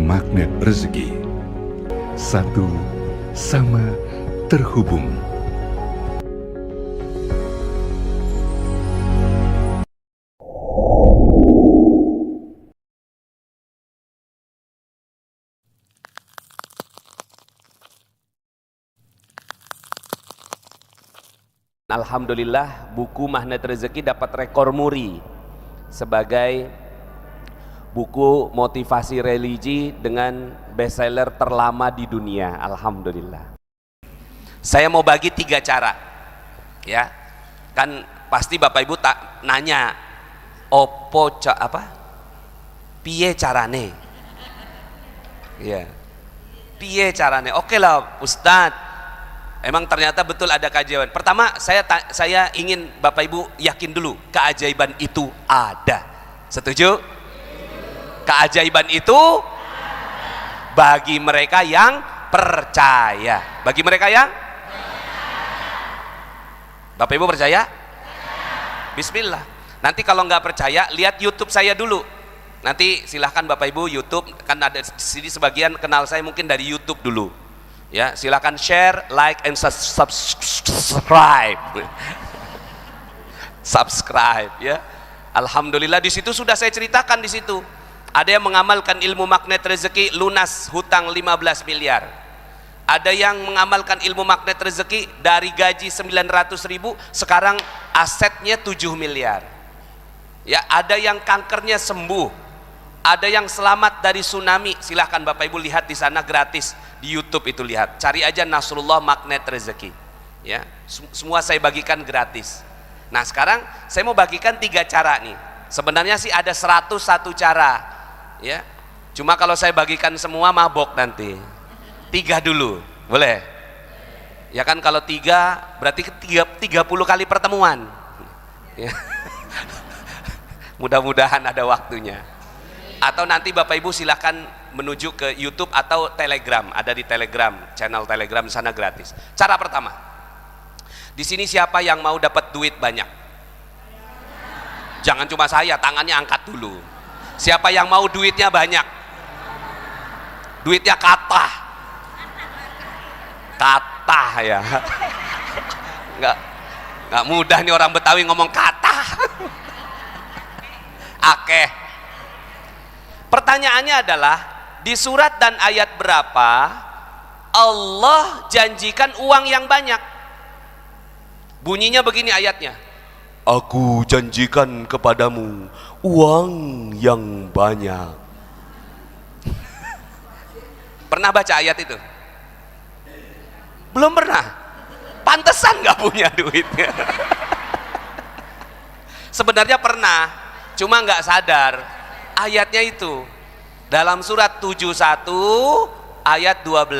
Magnet Rezeki. Satu sama terhubung. Alhamdulillah, buku Magnet Rezeki dapat rekor muri sebagai buku motivasi religi dengan bestseller terlama di dunia. Alhamdulillah. Saya mau bagi 3 cara, ya. Kan pasti Bapak Ibu tak nanya, piye carane? Ya, piye carane? Oke lah, Ustadz. Emang ternyata betul ada keajaiban. Pertama, saya ingin Bapak Ibu yakin dulu keajaiban itu ada. Setuju? Keajaiban itu bagi mereka yang percaya. Bagi mereka yang Bapak Ibu percaya? Bismillah. Nanti kalau nggak percaya, lihat YouTube saya dulu. Nanti silahkan Bapak Ibu YouTube, kan ada di sini sebagian kenal saya mungkin dari YouTube dulu. Ya, silakan share, like, and subscribe. Subscribe, ya. Alhamdulillah di situ sudah saya ceritakan di situ. Ada yang mengamalkan ilmu Magnet Rezeki lunas hutang 15 miliar. Ada yang mengamalkan ilmu Magnet Rezeki dari gaji 900.000 sekarang asetnya 7 miliar. Ya, ada yang kankernya sembuh. Ada yang selamat dari tsunami. Silahkan Bapak Ibu lihat di sana gratis di YouTube itu, lihat. Cari aja Nasrullah Magnet Rezeki. Ya, semua saya bagikan gratis. Nah, sekarang saya mau bagikan 3 cara nih. Sebenarnya sih ada 101 cara. Ya. Cuma kalau saya bagikan semua mabok nanti. 3 dulu, boleh? Ya kan kalau 3 berarti 30 kali pertemuan. Ya. Mudah-mudahan ada waktunya. Atau nanti Bapak Ibu silakan menuju ke YouTube atau Telegram, ada di Telegram, channel Telegram di sana gratis. Cara pertama, di sini siapa yang mau dapat duit banyak? Jangan cuma saya, tangannya angkat dulu. Siapa yang mau duitnya banyak? Duitnya kata ya. Nggak mudah nih orang Betawi ngomong kata. Akeh. Pertanyaannya adalah, di surat dan ayat berapa Allah janjikan uang yang banyak? Bunyinya begini ayatnya, aku janjikan kepadamu uang yang banyak. Pernah baca ayat itu? Belum pernah? Pantesan gak punya duitnya. Sebenarnya pernah, cuma gak sadar. Ayatnya itu dalam surat 71 ayat 12.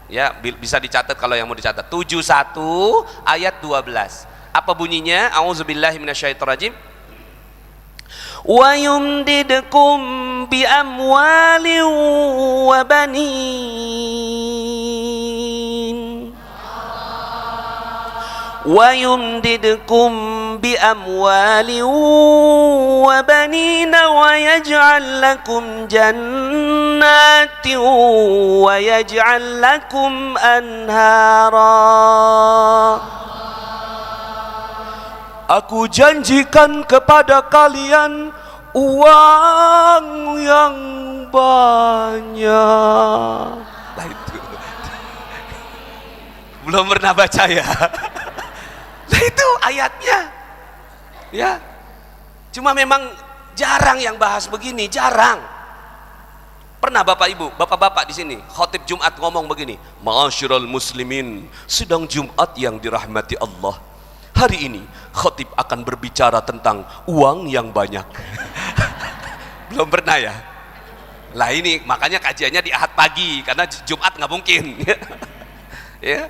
Ya, bisa dicatat kalau yang mau dicatat. 71 ayat 12. Apa bunyinya? A'udzubillahi minasyaitonirrajim. Wa yumdidkum bi amwalin wa banin. Wa yumdidkum bi amwalin wa banina wa yaj'al lakum jannatin wa yaj'al lakum anhara. Aku janjikan kepada kalian uang yang banyak. Nah itu belum pernah baca ya. Nah itu ayatnya, ya. Cuma memang jarang yang bahas begini, jarang. Pernah Bapak Ibu, Bapak-bapak di sini, khotib Jumat ngomong begini, Ma'asyiral muslimin, sidang Jumat yang dirahmati Allah. Hari ini khotib akan berbicara tentang uang yang banyak. Belum pernah ya? Lah ini makanya kajiannya di Ahad pagi, karena Jumat nggak mungkin. Ya.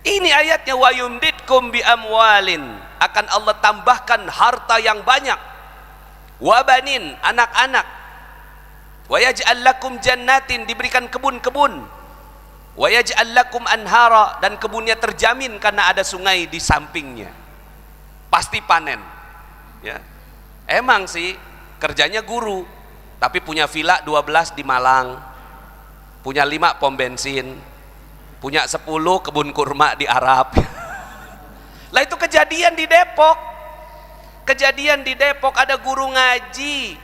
Ini ayatnya, wa yumdidkum bi amwalin, akan Allah tambahkan harta yang banyak, wa banin, anak-anak, wa yaj'al lakum jannatin, diberikan kebun-kebun, wa yaj'al lakum anhara, dan kebunnya terjamin karena ada sungai di sampingnya, pasti panen. Ya. Emang sih kerjanya guru, tapi punya villa 12 di Malang, punya 5 pom bensin, punya 10 kebun kurma di Arab. Lah itu kejadian di Depok. Kejadian di Depok ada guru ngaji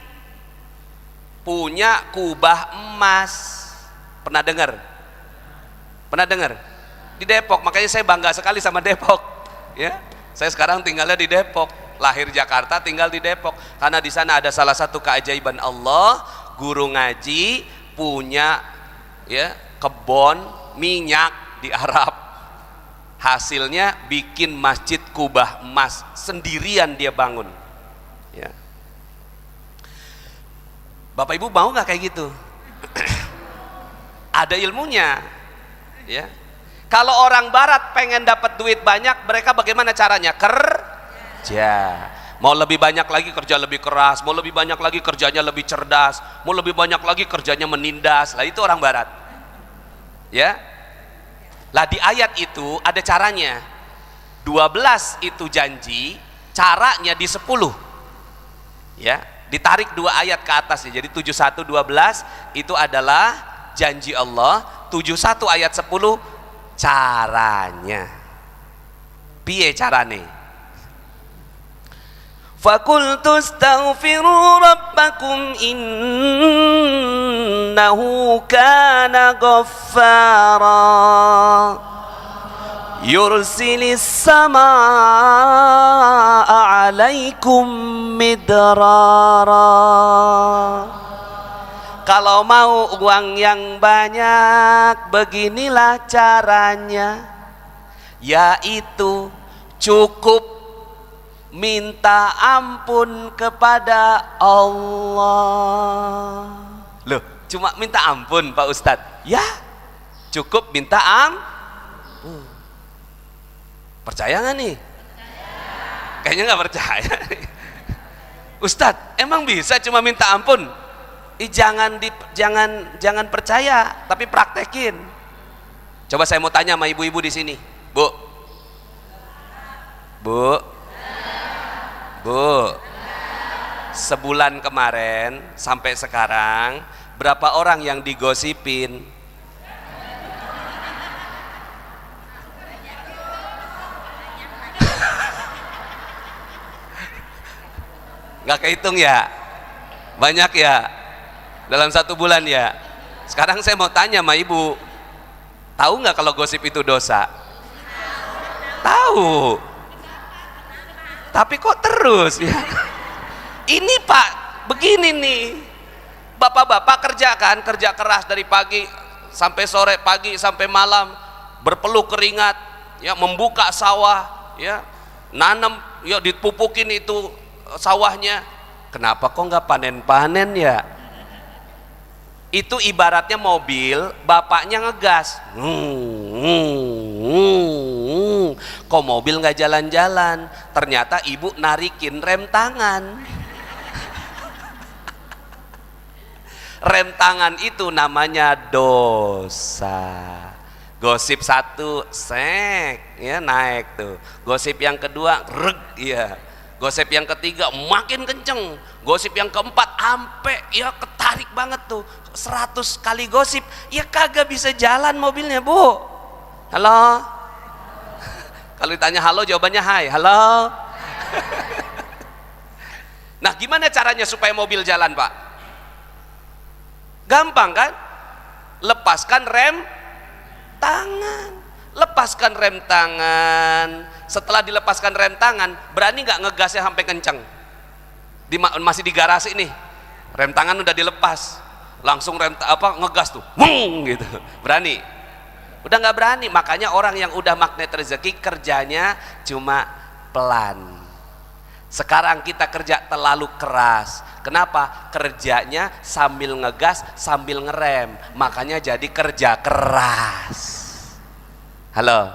punya kubah emas. Pernah dengar? Pernah dengar? Di Depok, makanya saya bangga sekali sama Depok. Ya, saya sekarang tinggalnya di Depok. Lahir Jakarta, tinggal di Depok. Karena di sana ada salah satu keajaiban Allah, guru ngaji punya ya kebun minyak di Arab. Hasilnya bikin masjid kubah emas sendirian dia bangun. Ya. Bapak Ibu mau nggak kayak gitu? Ada ilmunya. Ya. Kalau orang Barat pengen dapat duit banyak, mereka bagaimana caranya? Kerja. Mau lebih banyak lagi kerja lebih keras, mau lebih banyak lagi kerjanya lebih cerdas, mau lebih banyak lagi kerjanya menindas. Lah itu orang Barat. Ya. Lah di ayat itu ada caranya. 12 itu janji, caranya di 10. Ya, ditarik 2 ayat ke atas ya. Jadi 71 12 itu adalah janji Allah, 71 ayat 10 caranya. Piye carane? Fakultu astaghfiru rabbakum innahu kana ghaffara yursilis samaa alaikum midrara. Kalau mau uang yang banyak, beginilah caranya, yaitu cukup minta ampun kepada Allah. Loh, cuma minta ampun Pak Ustadz? Ya, cukup minta ampun. Percaya nggak nih? Kayaknya nggak percaya. Ustadz, emang bisa cuma minta ampun? Jangan percaya, tapi praktekin. Coba saya mau tanya sama ibu-ibu di sini, Bu. Sebulan kemarin sampai sekarang berapa orang yang digosipin? Nggak kehitung ya? Banyak ya? Dalam 1 bulan ya? Sekarang saya mau tanya sama ibu, tahu nggak kalau gosip itu dosa? Tahu. Tapi kok terus ya? Ini Pak, begini nih, bapak-bapak kerja keras dari pagi sampai sore, pagi sampai malam, berpeluh keringat, ya membuka sawah, ya nanam, ya dipupukin itu sawahnya. Kenapa kok nggak panen-panen ya? Itu ibaratnya mobil, bapaknya ngegas, kok mobil nggak jalan-jalan? Ternyata ibu narikin rem tangan. Rem tangan itu namanya dosa. Gosip 1 sek ya naik tuh, gosip yang kedua reg ya, gosip yang ketiga makin kenceng, gosip yang keempat ampe ya ketarik banget tuh, 100 kali gosip ya kagak bisa jalan mobilnya Bu. Halo. Kalau ditanya halo jawabannya hai, halo. Nah gimana caranya supaya mobil jalan Pak? Gampang kan? Lepaskan rem tangan. Lepaskan rem tangan. Setelah dilepaskan rem tangan, berani nggak ngegasnya sampai kenceng? Masih di garasi nih, rem tangan udah dilepas, langsung ngegas tuh, gitu. Berani? Udah nggak berani. Makanya orang yang udah magnet rezeki kerjanya cuma pelan. Sekarang kita kerja terlalu keras. Kenapa? Kerjanya sambil ngegas, sambil ngerem. Makanya jadi kerja keras. Halo.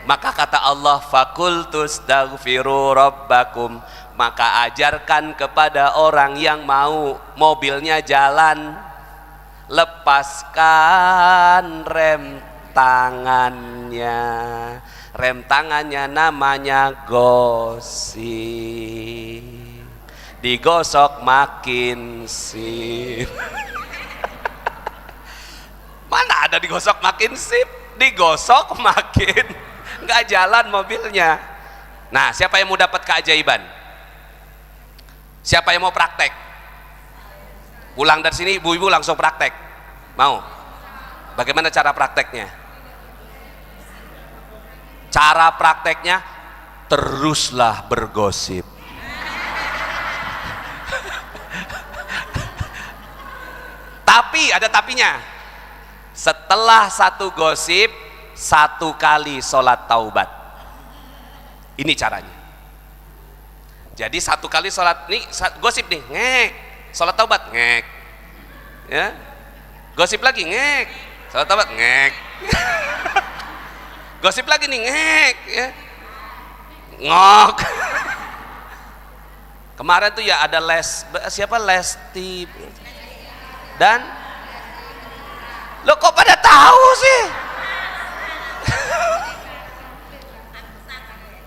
Maka kata Allah, fakultu astaghfiru rabbakum. Maka ajarkan kepada orang yang mau mobilnya jalan, lepaskan rem tangannya. Rem tangannya namanya gosip. digosok makin sip. Mana ada digosok makin sip, digosok makin nggak jalan mobilnya. Nah, siapa yang mau dapat keajaiban? Siapa yang mau praktek? Pulang dari sini ibu-ibu langsung praktek. Mau? Bagaimana cara prakteknya? Cara prakteknya, teruslah bergosip. Tapi ada tapinya. Setelah satu gosip, satu kali sholat taubat. Ini caranya. Jadi satu kali sholat nih, gosip nih, ngek, sholat taubat, ngek, ya, gosip lagi, ngek, sholat taubat, ngek, gosip lagi nih, ngek, ya, ngok. Kemarin tuh ya ada siapa Lesti dan lo kok pada tahu sih?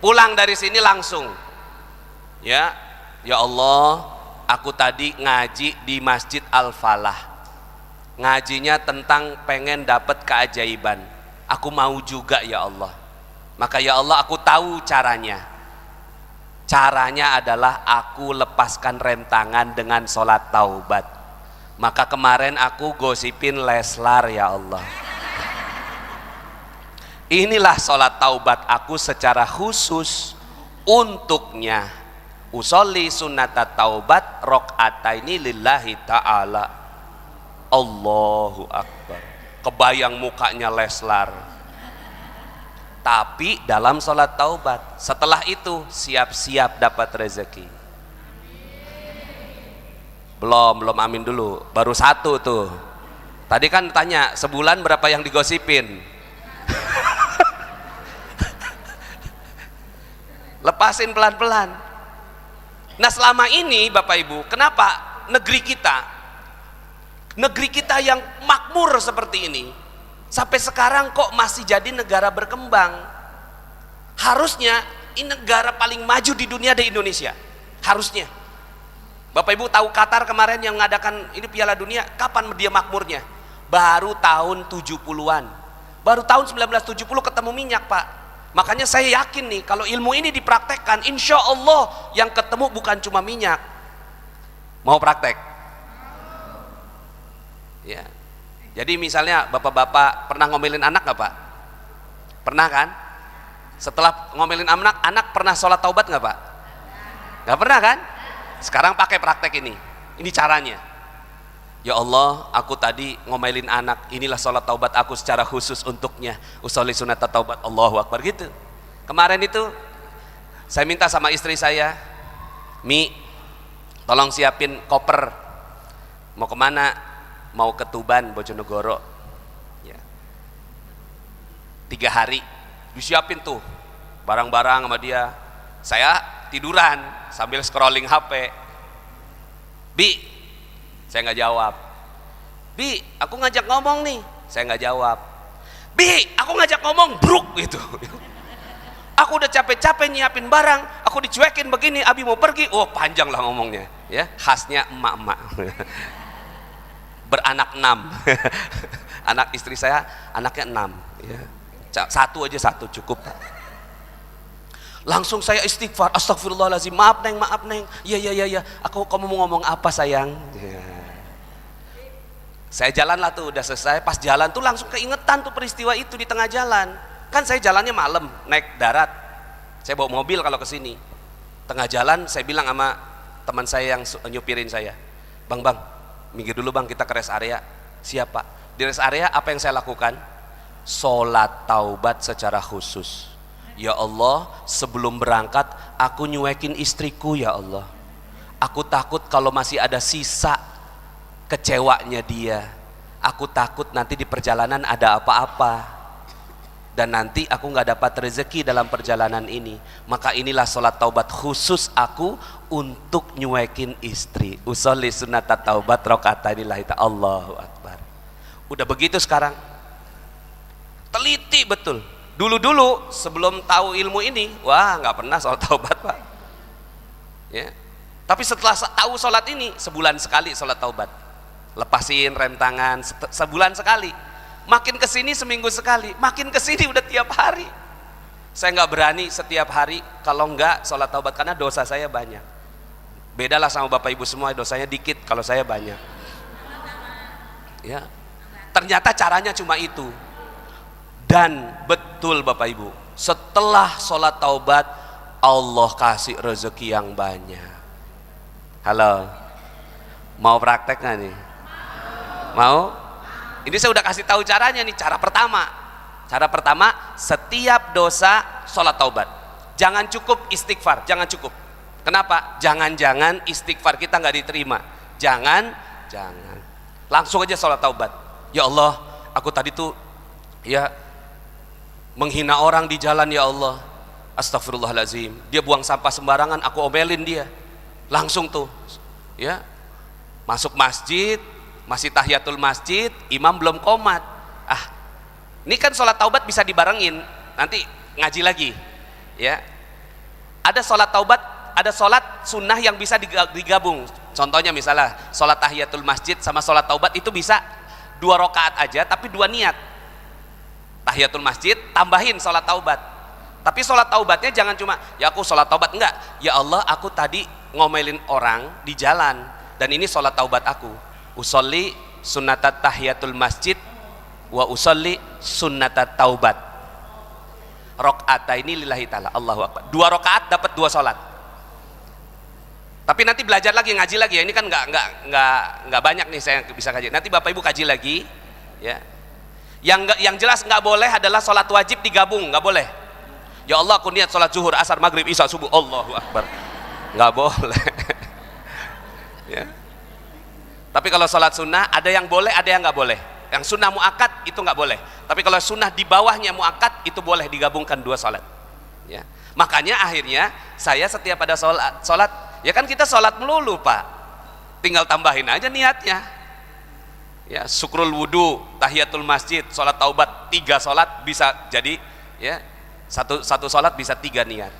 Pulang dari sini langsung, ya Allah, aku tadi ngaji di Masjid Al-Falah, ngajinya tentang pengen dapat keajaiban, aku mau juga ya Allah. Maka ya Allah, aku tahu caranya. Caranya adalah aku lepaskan rem tangan dengan sholat taubat. Maka kemarin aku gosipin Leslar ya Allah. Inilah sholat taubat aku secara khusus untuknya. Usolli sunnata taubat rok'ataini lillahi ta'ala. Allahu Akbar. Kebayang mukanya Leslar. Tapi dalam sholat taubat. Setelah itu siap-siap dapat rezeki. Belum amin dulu, baru satu tuh. Tadi kan tanya sebulan berapa yang digosipin. Lepasin pelan-pelan. Nah selama ini Bapak Ibu, kenapa negeri kita yang makmur seperti ini sampai sekarang kok masih jadi negara berkembang? Harusnya ini negara paling maju di dunia di Indonesia, harusnya. Bapak Ibu tahu Qatar kemarin yang mengadakan ini Piala Dunia, kapan dia makmurnya? Baru tahun 70-an. Baru tahun 1970 ketemu minyak, Pak. Makanya saya yakin nih, kalau ilmu ini dipraktekkan, insya Allah yang ketemu bukan cuma minyak. Mau praktek? Ya. Jadi misalnya bapak-bapak pernah ngomelin anak nggak Pak? Pernah kan? Setelah ngomelin anak pernah sholat taubat nggak Pak? Nggak pernah kan? Sekarang pakai praktek ini caranya. Ya Allah, aku tadi ngomelin anak, inilah sholat taubat aku secara khusus untuknya. Usolli sunata taubat, Allahu Akbar gitu. Kemarin itu saya minta sama istri saya, Mi, tolong siapin koper. Mau kemana? Mau ke Tuban, Bojonegoro. Ya. 3 hari disiapin tuh barang-barang sama dia. Saya tiduran sambil scrolling HP. Bi, saya nggak jawab. Bi, aku ngajak ngomong nih, saya nggak jawab. Bi, aku ngajak ngomong, bruk gitu. Aku udah capek-capek nyiapin barang, aku dicuekin begini, Abi mau pergi, oh panjang lah ngomongnya, ya khasnya emak-emak. Beranak 6. Anak istri saya anaknya 6, ya. Satu cukup. Langsung saya istighfar, astagfirullahaladzim, maaf neng, iya, kamu mau ngomong apa sayang? Ya. Saya jalan lah tuh, udah selesai, pas jalan tuh langsung keingetan tuh peristiwa itu di tengah jalan. Kan saya jalannya malam, naik darat, saya bawa mobil kalau ke sini. Tengah jalan saya bilang sama teman saya yang nyupirin saya, bang, minggir dulu bang, kita ke rest area. Siapa? Di rest area apa yang saya lakukan? Sholat taubat secara khusus. Ya Allah, sebelum berangkat aku nyuekin istriku ya Allah. Aku takut kalau masih ada sisa kecewanya dia. Aku takut nanti di perjalanan ada apa-apa dan nanti aku nggak dapat rezeki dalam perjalanan ini. Maka inilah sholat taubat khusus aku untuk nyuekin istri. Usolli sunnata taubat rok'ataini lillahi ta'ala. Allahu Akbar. Udah begitu sekarang teliti betul. Dulu sebelum tahu ilmu ini, wah nggak pernah sholat taubat Pak. Ya. Tapi setelah tahu sholat ini, sebulan sekali sholat taubat, lepasin rem tangan, sebulan sekali. Makin kesini seminggu sekali, makin kesini udah tiap hari. Saya nggak berani setiap hari, kalau nggak sholat taubat, karena dosa saya banyak. Bedalah sama bapak ibu semua, dosanya dikit, kalau saya banyak. Ya, ternyata caranya cuma itu. Dan betul bapak ibu, setelah sholat taubat, Allah kasih rezeki yang banyak. Halo, mau praktek nggak nih? Mau? Ini saya udah kasih tahu caranya nih. Cara pertama, setiap dosa sholat taubat. Jangan cukup istighfar, jangan cukup. Kenapa? Jangan-jangan istighfar kita nggak diterima. Jangan. Langsung aja sholat taubat. Ya Allah, aku tadi tuh ya menghina orang di jalan, ya Allah. Astagfirullahaladzim. Dia buang sampah sembarangan, aku omelin dia. Langsung tuh, ya, masuk masjid, masih tahiyatul masjid, imam belum qomat. Ini kan sholat taubat bisa dibarengin, nanti ngaji lagi, ya. Ada sholat taubat, ada sholat sunnah yang bisa digabung. Contohnya misalnya sholat tahiyatul masjid sama sholat taubat itu bisa 2 rakaat aja, tapi 2 niat. Tahiyatul masjid tambahin sholat taubat. Tapi sholat taubatnya jangan cuma ya aku sholat taubat, enggak. Ya Allah, aku tadi ngomelin orang di jalan dan ini sholat taubat aku. Usolli sunnatat tahiyatul masjid wa usolli sunnatat taubat. Rakaat ini lillahi ta'ala, Allahu akbar. 2 rakaat dapat 2 sholat. Tapi nanti belajar lagi, ngaji lagi ya. Ini kan nggak banyak nih saya bisa kaji. Nanti bapak ibu kaji lagi, ya. Yang jelas nggak boleh adalah sholat wajib digabung, nggak boleh. Ya Allah, aku niat sholat zuhur, asar, maghrib, isya, subuh, Allahu akbar, nggak boleh. Ya. Tapi kalau sholat sunnah ada yang boleh, ada yang nggak boleh. Yang sunnah muakkad itu nggak boleh. Tapi kalau sunnah di bawahnya muakkad itu boleh digabungkan 2 sholat. Ya. Makanya akhirnya saya setiap ada sholat, ya kan kita sholat melulu Pak, tinggal tambahin aja niatnya. Ya, syukrul wudu, tahiyatul masjid, sholat taubat, 3 sholat bisa jadi, ya, satu sholat bisa 3 niat.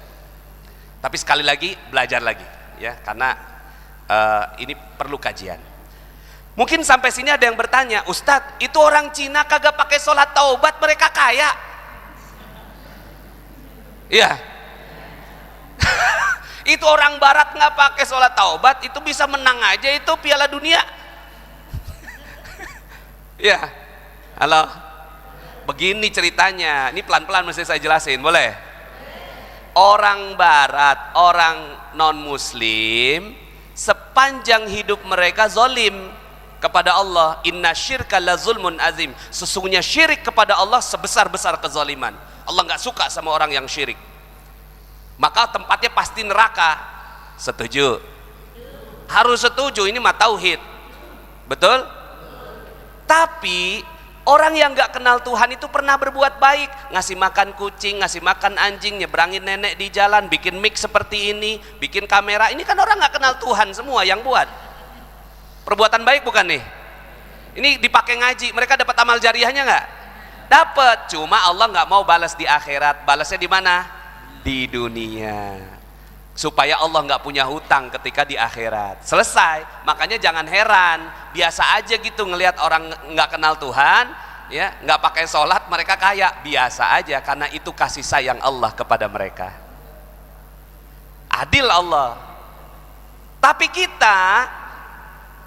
Tapi sekali lagi belajar lagi, ya, karena ini perlu kajian. Mungkin sampai sini ada yang bertanya, Ustadz, itu orang Cina kagak pakai sholat taubat mereka kaya? Iya. Itu orang Barat nggak pakai sholat taubat itu bisa menang aja itu Piala Dunia. Ya, halo. Begini ceritanya, ini pelan-pelan mesti saya jelasin, boleh? Orang Barat, orang non-Muslim, sepanjang hidup mereka zolim kepada Allah. Inna syirka la zulmun azim. Sesungguhnya syirik kepada Allah sebesar-besar kezaliman. Allah nggak suka sama orang yang syirik. Maka tempatnya pasti neraka. Setuju? Harus setuju, ini mah tauhid. Betul? Tapi orang yang nggak kenal Tuhan itu pernah berbuat baik, ngasih makan kucing, ngasih makan anjing, nyebrangin nenek di jalan, bikin mic seperti ini, bikin kamera. Ini kan orang nggak kenal Tuhan semua yang buat. Perbuatan baik bukan nih? Ini dipakai ngaji, mereka dapat amal jariahnya nggak? Dapat. Cuma Allah nggak mau balas di akhirat. Balasnya di mana? Di dunia. Supaya Allah nggak punya hutang ketika di akhirat. Selesai. Makanya jangan heran, biasa aja gitu ngelihat orang nggak kenal Tuhan, ya, nggak pakai sholat mereka kaya, biasa aja, karena itu kasih sayang Allah kepada mereka. Adil Allah. Tapi kita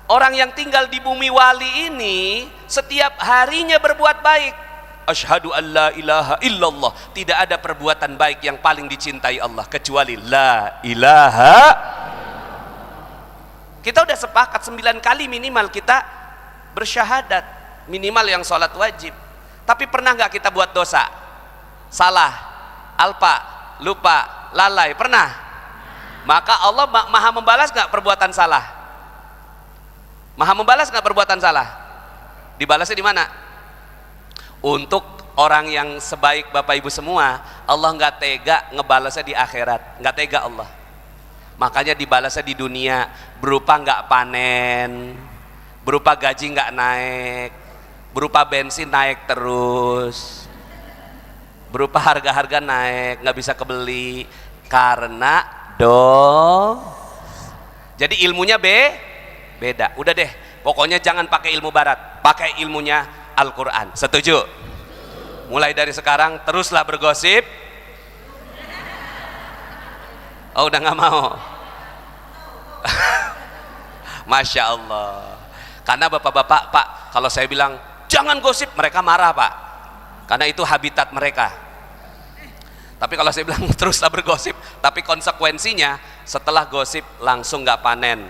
orang yang tinggal di bumi wali ini setiap harinya berbuat baik. Asyhadu an la ilaha illallah. Tidak ada perbuatan baik yang paling dicintai Allah kecuali la ilaha. Kita udah sepakat 9 kali minimal kita bersyahadat, minimal yang sholat wajib. Tapi pernah nggak kita buat dosa? Salah, alpa, lupa, lalai, pernah? Maka Allah maha membalas nggak perbuatan salah? Maha membalas nggak perbuatan salah? Dibalasnya di mana? Untuk orang yang sebaik bapak ibu semua, Allah nggak tega ngebalasnya di akhirat, nggak tega Allah. Makanya dibalasnya di dunia berupa nggak panen, berupa gaji nggak naik, berupa bensin naik terus, berupa harga-harga naik nggak bisa kebeli karena Jadi ilmunya beda. Udah deh, pokoknya jangan pakai ilmu barat, pakai ilmunya Al-Quran. Setuju? Mulai dari sekarang teruslah bergosip. Oh, udah nggak mau. Masya Allah. Karena bapak-bapak, Pak, kalau saya bilang jangan gosip, mereka marah, Pak, karena itu habitat mereka. Tapi kalau saya bilang teruslah bergosip, tapi konsekuensinya setelah gosip langsung nggak panen,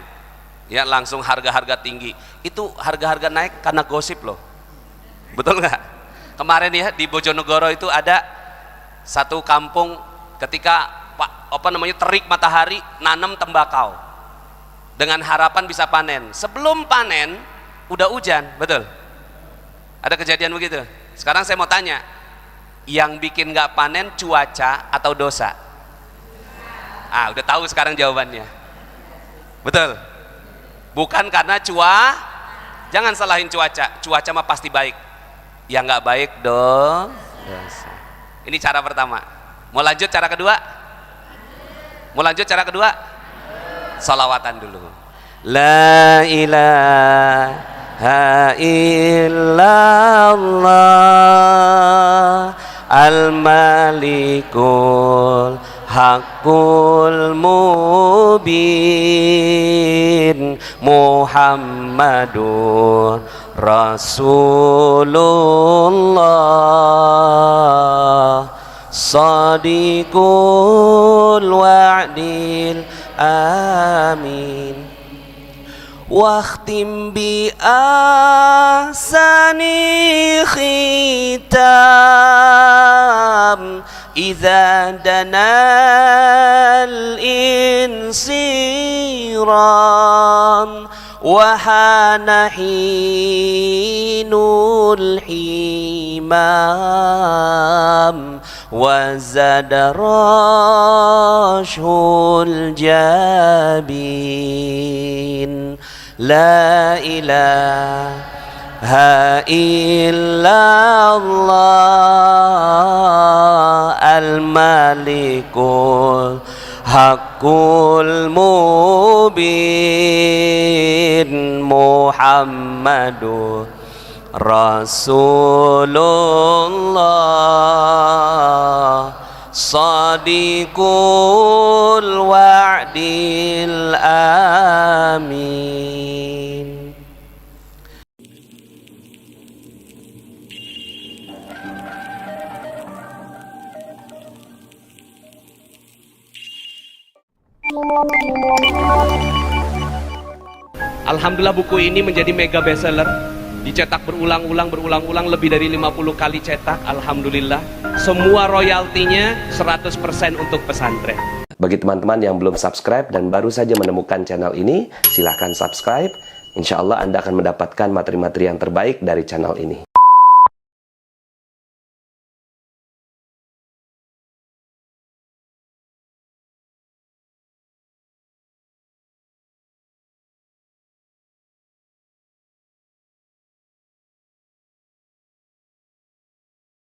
ya, langsung harga-harga tinggi. Itu harga-harga naik karena gosip loh, betul nggak? Kemarin ya di Bojonegoro itu ada satu kampung, ketika terik matahari, nanam tembakau dengan harapan bisa panen. Sebelum panen udah hujan, betul? Ada kejadian begitu. Sekarang saya mau tanya, yang bikin nggak panen cuaca atau dosa? Ah, udah tahu sekarang jawabannya, betul? Bukan karena jangan salahin cuaca mah pasti baik. Yang nggak baik dosa. Ini cara pertama. Mau lanjut cara kedua? Salawatan dulu. La ilaha illallah al-malikul haqqul mubin Muhammadur Rasulullah Sadiqul wa'dil amin. Wakhtim bi ahsani khitam idza danal insiram wa hana hinul himam wa zadarashul jabin. La ilaha illallah al-malikul haqqul mubin Muhammadur Rasulullah Sadiqul wa'dil amin. Alhamdulillah buku ini menjadi mega bestseller, dicetak berulang-ulang lebih dari 50 kali cetak. Alhamdulillah, semua royaltinya 100% untuk pesantren. Bagi teman-teman yang belum subscribe dan baru saja menemukan channel ini, silahkan subscribe. Insya Allah Anda akan mendapatkan materi-materi yang terbaik dari channel ini.